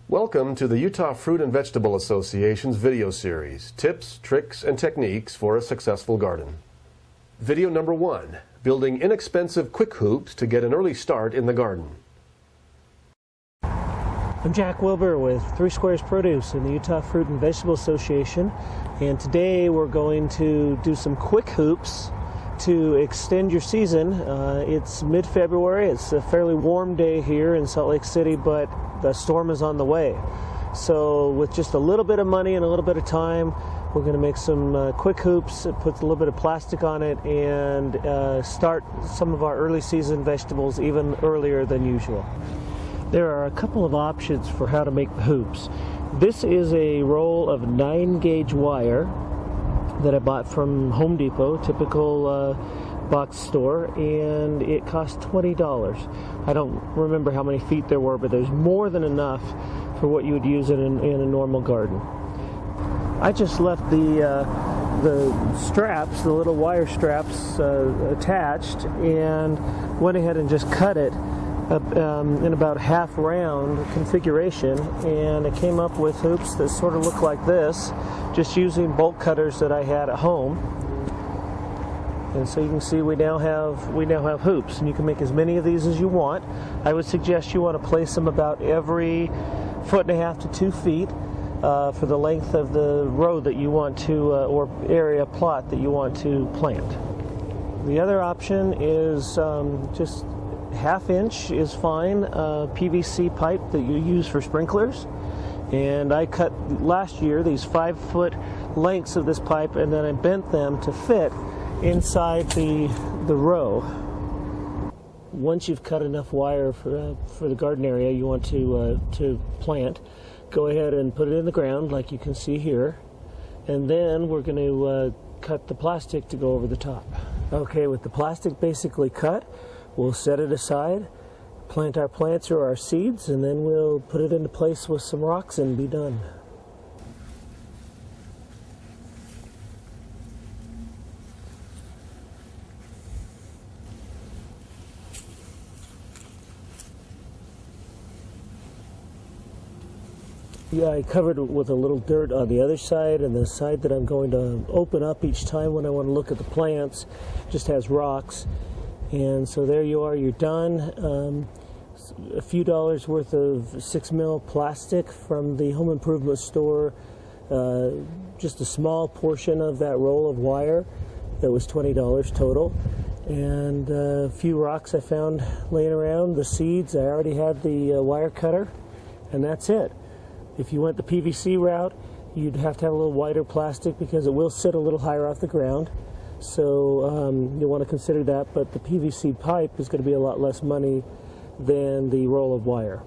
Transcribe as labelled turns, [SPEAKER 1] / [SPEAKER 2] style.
[SPEAKER 1] Welcome to the Utah Fruit and Vegetable Association's video series, Tips, Tricks, and Techniques for a Successful Garden. Video number 1, Building Inexpensive Quick Hoops to Get an Early Start in the Garden.
[SPEAKER 2] I'm Jack Wilbur with 3 Squares Produce in the Utah Fruit and Vegetable Association, and today we're going to do some quick hoops to extend your season. It's mid-February. It's a fairly warm day here in Salt Lake City, but the storm is on the way. So with just a little bit of money and a little bit of time, we're going to make some quick hoops, put a little bit of plastic on it, and start some of our early season vegetables even earlier than usual. There are a couple of options for how to make the hoops. This is a roll of 9-gauge wire that I bought from Home Depot, typical box store, and it cost $20. I don't remember how many feet there were, but there's more than enough for what you would use in a normal garden. I just left the straps, the little wire straps attached, and went ahead and just cut it in about half round configuration, and I came up with hoops that sort of look like this, just using bolt cutters that I had at home. And so you can see we now have hoops, and you can make as many of these as you want. I would suggest you want to place them about every 1.5 to 2 feet for the length of the row that you want to, or area plot that you want to plant. The other option is just 1/2 inch is fine, PVC pipe that you use for sprinklers. And I cut last year these 5-foot lengths of this pipe, and then I bent them to fit inside the row. Once you've cut enough wire for the garden area you want to plant, go ahead and put it in the ground like you can see here, and then we're going to cut the plastic to go over the top. Okay, with the plastic basically cut, we'll set it aside, plant our plants or our seeds, and then we'll put it into place with some rocks and be done. Yeah, I covered it with a little dirt on the other side, and the side that I'm going to open up each time when I want to look at the plants just has rocks. And so there you are, you're done. A few dollars worth of 6 mil plastic from the home improvement store, just a small portion of that roll of wire that was $20 total, and a few rocks I found laying around, the seeds. I already had the wire cutter, and that's it. If you went the PVC route, you'd have to have a little wider plastic because it will sit a little higher off the ground. So you'll want to consider that, but the PVC pipe is going to be a lot less money than the roll of wire.